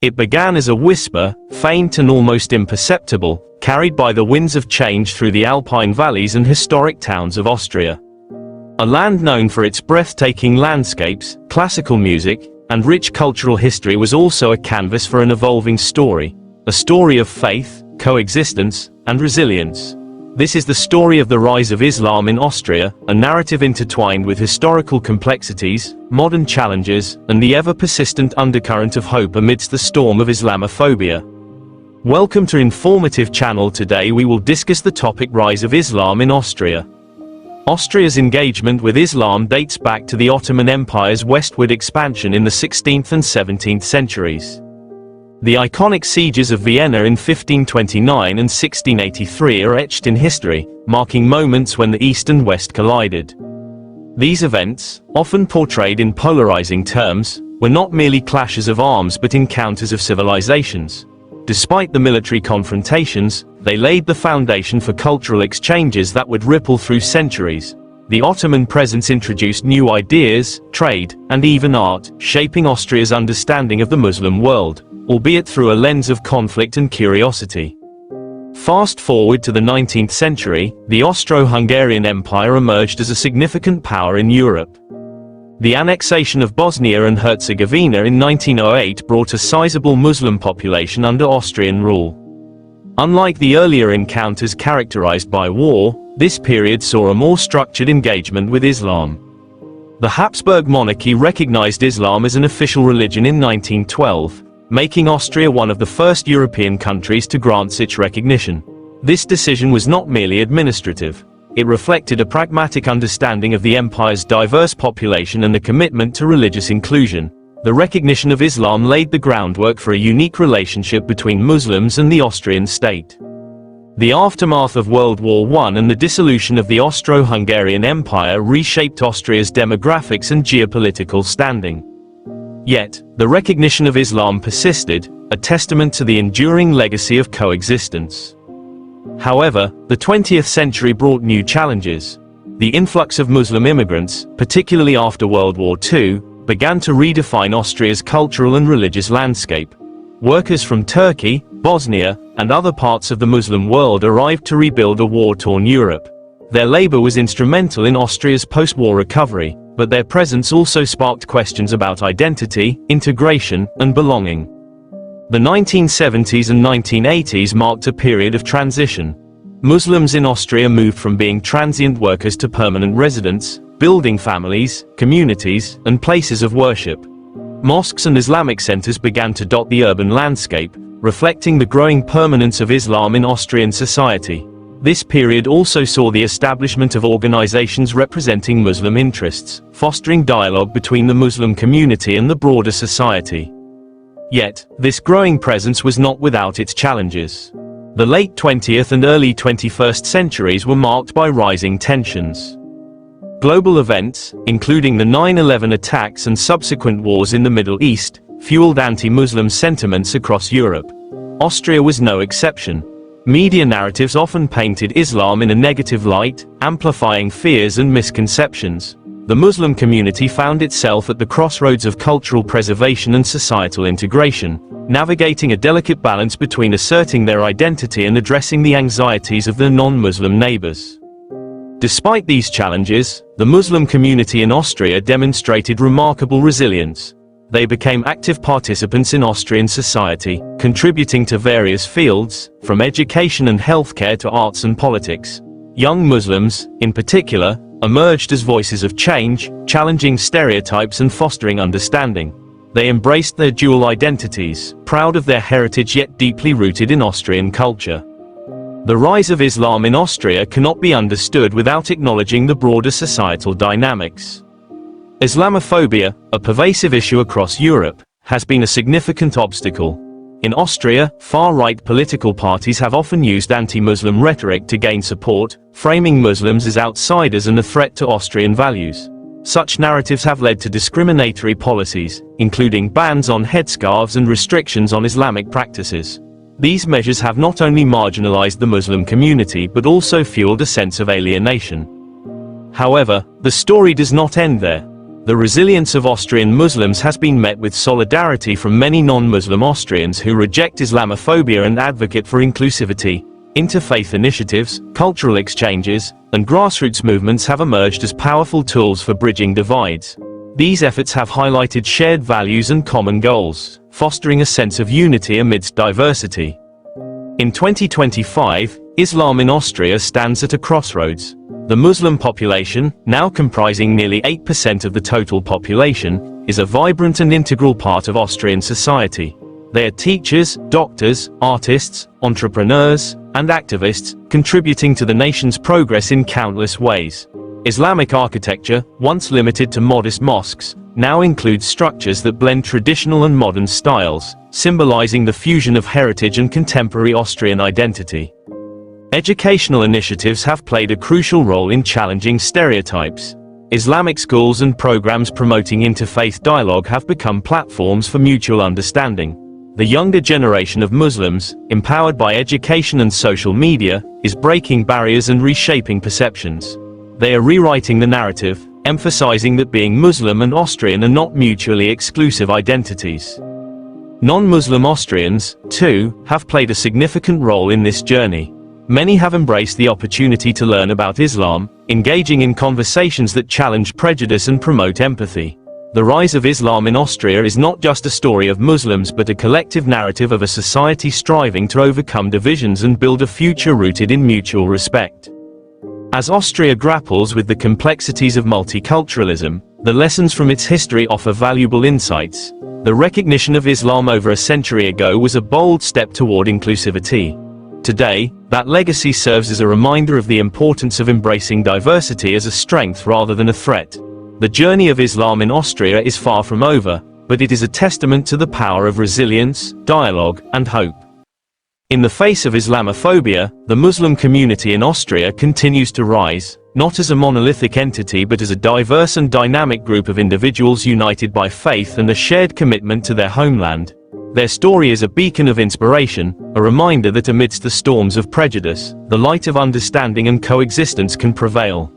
It began as a whisper, faint and almost imperceptible, carried by the winds of change through the Alpine valleys and historic towns of Austria. A land known for its breathtaking landscapes, classical music, and rich cultural history was also a canvas for an evolving story. A story of faith, coexistence, and resilience. This is the story of the rise of Islam in Austria, a narrative intertwined with historical complexities, modern challenges, and the ever-persistent undercurrent of hope amidst the storm of Islamophobia. Welcome to Informative Channel. Today we will discuss the topic Rise of Islam in Austria. Austria's engagement with Islam dates back to the Ottoman Empire's westward expansion in the 16th and 17th centuries. The iconic sieges of Vienna in 1529 and 1683 are etched in history, marking moments when the East and West collided. These events, often portrayed in polarizing terms, were not merely clashes of arms but encounters of civilizations. Despite the military confrontations, they laid the foundation for cultural exchanges that would ripple through centuries. The Ottoman presence introduced new ideas, trade, and even art, shaping Austria's understanding of the Muslim world, albeit through a lens of conflict and curiosity. Fast forward to the 19th century, the Austro-Hungarian Empire emerged as a significant power in Europe. The annexation of Bosnia and Herzegovina in 1908 brought a sizable Muslim population under Austrian rule. Unlike the earlier encounters characterized by war, this period saw a more structured engagement with Islam. The Habsburg monarchy recognized Islam as an official religion in 1912, making Austria one of the first European countries to grant such recognition. This decision was not merely administrative. It reflected a pragmatic understanding of the empire's diverse population and a commitment to religious inclusion. The recognition of Islam laid the groundwork for a unique relationship between Muslims and the Austrian state. The aftermath of World War I and the dissolution of the Austro-Hungarian Empire reshaped Austria's demographics and geopolitical standing. Yet, the recognition of Islam persisted, a testament to the enduring legacy of coexistence. However, the 20th century brought new challenges. The influx of Muslim immigrants, particularly after World War II, began to redefine Austria's cultural and religious landscape. Workers from Turkey, Bosnia, and other parts of the Muslim world arrived to rebuild a war-torn Europe. Their labor was instrumental in Austria's post-war recovery, but their presence also sparked questions about identity, integration, and belonging. The 1970s and 1980s marked a period of transition. Muslims in Austria moved from being transient workers to permanent residents, building families, communities, and places of worship. Mosques and Islamic centers began to dot the urban landscape, reflecting the growing permanence of Islam in Austrian society. This period also saw the establishment of organizations representing Muslim interests, fostering dialogue between the Muslim community and the broader society. Yet, this growing presence was not without its challenges. The late 20th and early 21st centuries were marked by rising tensions. Global events, including the 9/11 attacks and subsequent wars in the Middle East, fueled anti-Muslim sentiments across Europe. Austria was no exception. Media narratives often painted Islam in a negative light, amplifying fears and misconceptions. The Muslim community found itself at the crossroads of cultural preservation and societal integration, navigating a delicate balance between asserting their identity and addressing the anxieties of their non-Muslim neighbors. Despite these challenges, the Muslim community in Austria demonstrated remarkable resilience. They became active participants in Austrian society, contributing to various fields, from education and healthcare to arts and politics. Young Muslims, in particular, emerged as voices of change, challenging stereotypes and fostering understanding. They embraced their dual identities, proud of their heritage yet deeply rooted in Austrian culture. The rise of Islam in Austria cannot be understood without acknowledging the broader societal dynamics. Islamophobia, a pervasive issue across Europe, has been a significant obstacle. In Austria, far-right political parties have often used anti-Muslim rhetoric to gain support, framing Muslims as outsiders and a threat to Austrian values. Such narratives have led to discriminatory policies, including bans on headscarves and restrictions on Islamic practices. These measures have not only marginalized the Muslim community but also fueled a sense of alienation. However, the story does not end there. The resilience of Austrian Muslims has been met with solidarity from many non-Muslim Austrians who reject Islamophobia and advocate for inclusivity. Interfaith initiatives, cultural exchanges, and grassroots movements have emerged as powerful tools for bridging divides. These efforts have highlighted shared values and common goals, fostering a sense of unity amidst diversity. In 2025, Islam in Austria stands at a crossroads. The Muslim population, now comprising nearly 8% of the total population, is a vibrant and integral part of Austrian society. They are teachers, doctors, artists, entrepreneurs, and activists, contributing to the nation's progress in countless ways. Islamic architecture, once limited to modest mosques, now includes structures that blend traditional and modern styles, symbolizing the fusion of heritage and contemporary Austrian identity. Educational initiatives have played a crucial role in challenging stereotypes. Islamic schools and programs promoting interfaith dialogue have become platforms for mutual understanding. The younger generation of Muslims, empowered by education and social media, is breaking barriers and reshaping perceptions. They are rewriting the narrative, emphasizing that being Muslim and Austrian are not mutually exclusive identities. Non-Muslim Austrians, too, have played a significant role in this journey. Many have embraced the opportunity to learn about Islam, engaging in conversations that challenge prejudice and promote empathy. The rise of Islam in Austria is not just a story of Muslims but a collective narrative of a society striving to overcome divisions and build a future rooted in mutual respect. As Austria grapples with the complexities of multiculturalism, the lessons from its history offer valuable insights. The recognition of Islam over a century ago was a bold step toward inclusivity. Today, that legacy serves as a reminder of the importance of embracing diversity as a strength rather than a threat. The journey of Islam in Austria is far from over, but it is a testament to the power of resilience, dialogue, and hope. In the face of Islamophobia, the Muslim community in Austria continues to rise, not as a monolithic entity but as a diverse and dynamic group of individuals united by faith and a shared commitment to their homeland. Their story is a beacon of inspiration, a reminder that amidst the storms of prejudice, the light of understanding and coexistence can prevail.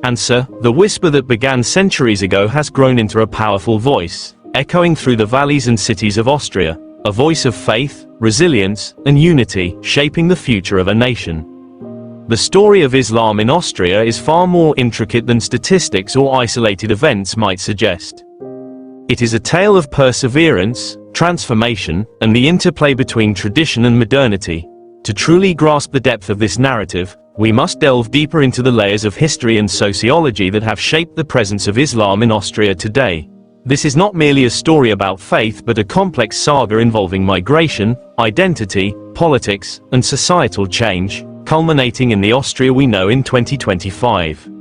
And so, the whisper that began centuries ago has grown into a powerful voice, echoing through the valleys and cities of Austria, a voice of faith, resilience, and unity, shaping the future of a nation. The story of Islam in Austria is far more intricate than statistics or isolated events might suggest. It is a tale of perseverance, transformation, and the interplay between tradition and modernity. To truly grasp the depth of this narrative, we must delve deeper into the layers of history and sociology that have shaped the presence of Islam in Austria today. This is not merely a story about faith but a complex saga involving migration, identity, politics, and societal change, culminating in the Austria we know in 2025.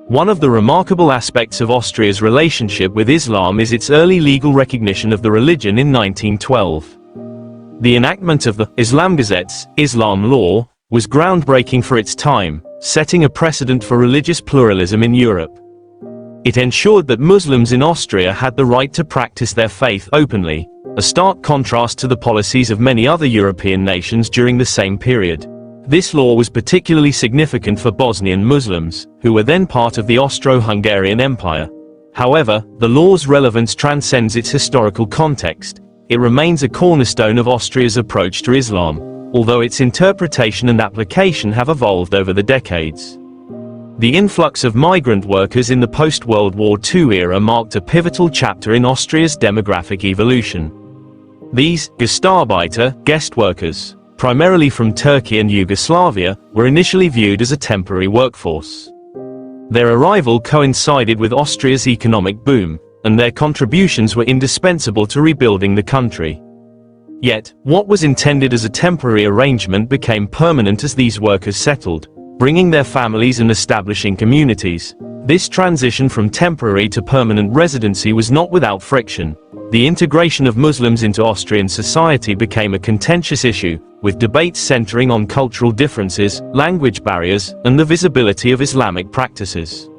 One of the remarkable aspects of Austria's relationship with Islam is its early legal recognition of the religion in 1912. The enactment of the Islamgesetz, Islam law, was groundbreaking for its time, setting a precedent for religious pluralism in Europe. It ensured that Muslims in Austria had the right to practice their faith openly, a stark contrast to the policies of many other European nations during the same period. This law was particularly significant for Bosnian Muslims, who were then part of the Austro-Hungarian Empire. However, the law's relevance transcends its historical context. It remains a cornerstone of Austria's approach to Islam, although its interpretation and application have evolved over the decades. The influx of migrant workers in the post-World War II era marked a pivotal chapter in Austria's demographic evolution. These Gastarbeiter, guest workers, primarily from Turkey and Yugoslavia, were initially viewed as a temporary workforce. Their arrival coincided with Austria's economic boom, and their contributions were indispensable to rebuilding the country. Yet, what was intended as a temporary arrangement became permanent as these workers settled, bringing their families and establishing communities. This transition from temporary to permanent residency was not without friction. The integration of Muslims into Austrian society became a contentious issue, with debates centering on cultural differences, language barriers, and the visibility of Islamic practices.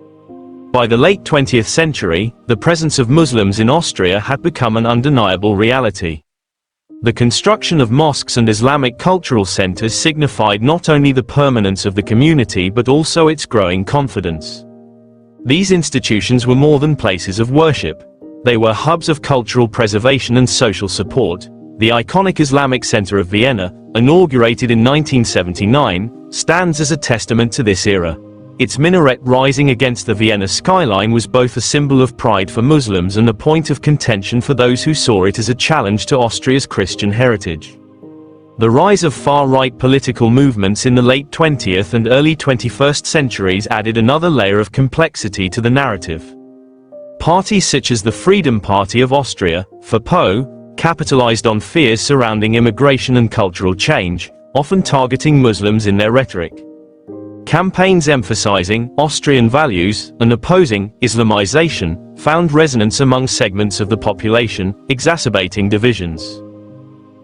By the late 20th century, the presence of Muslims in Austria had become an undeniable reality. The construction of mosques and Islamic cultural centers signified not only the permanence of the community but also its growing confidence. These institutions were more than places of worship. They were hubs of cultural preservation and social support. The iconic Islamic Center of Vienna, inaugurated in 1979, stands as a testament to this era. Its minaret rising against the Vienna skyline was both a symbol of pride for Muslims and a point of contention for those who saw it as a challenge to Austria's Christian heritage. The rise of far-right political movements in the late 20th and early 21st centuries added another layer of complexity to the narrative. Parties such as the Freedom Party of Austria, FPÖ, capitalized on fears surrounding immigration and cultural change, often targeting Muslims in their rhetoric. Campaigns emphasizing Austrian values and opposing Islamization found resonance among segments of the population, exacerbating divisions.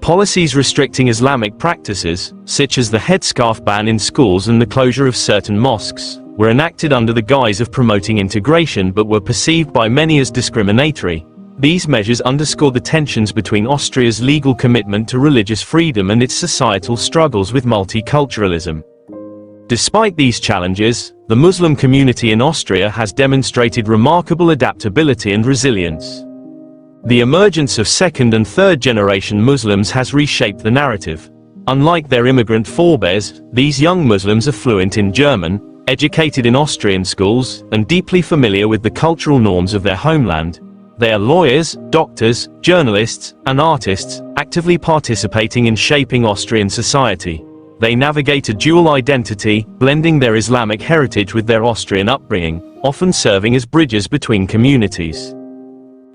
Policies restricting Islamic practices, such as the headscarf ban in schools and the closure of certain mosques, were enacted under the guise of promoting integration but were perceived by many as discriminatory. These measures underscore the tensions between Austria's legal commitment to religious freedom and its societal struggles with multiculturalism. Despite these challenges, the Muslim community in Austria has demonstrated remarkable adaptability and resilience. The emergence of second- and third-generation Muslims has reshaped the narrative. Unlike their immigrant forebears, these young Muslims are fluent in German, educated in Austrian schools, and deeply familiar with the cultural norms of their homeland. They are lawyers, doctors, journalists, and artists, actively participating in shaping Austrian society. They navigate a dual identity, blending their Islamic heritage with their Austrian upbringing, often serving as bridges between communities.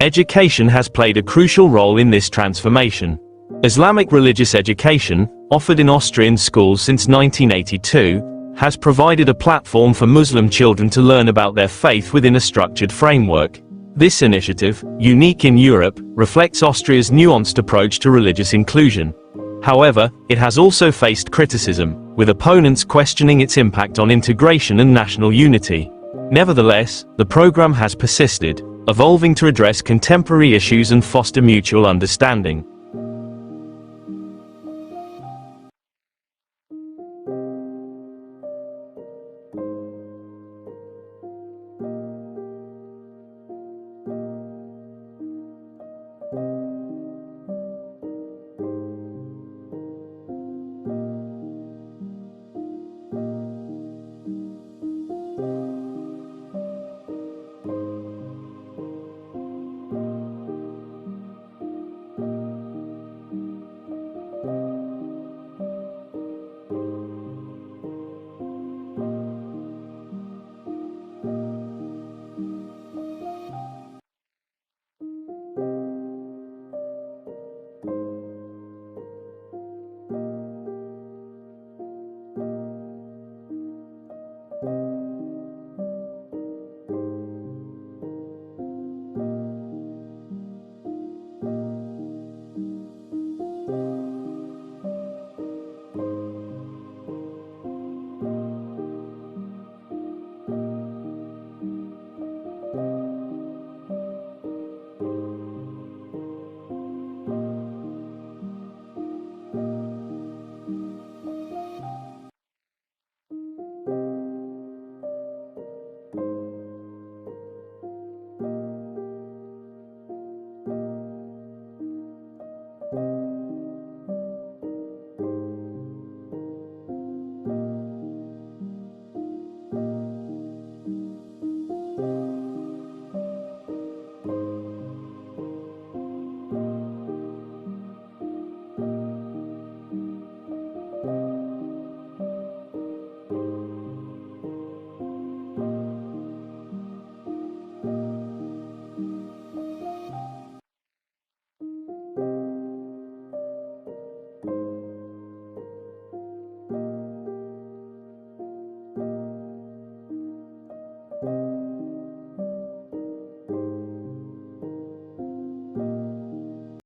Education has played a crucial role in this transformation. Islamic religious education, offered in Austrian schools since 1982, has provided a platform for Muslim children to learn about their faith within a structured framework. This initiative, unique in Europe, reflects Austria's nuanced approach to religious inclusion. However, it has also faced criticism, with opponents questioning its impact on integration and national unity. Nevertheless, the program has persisted, evolving to address contemporary issues and foster mutual understanding.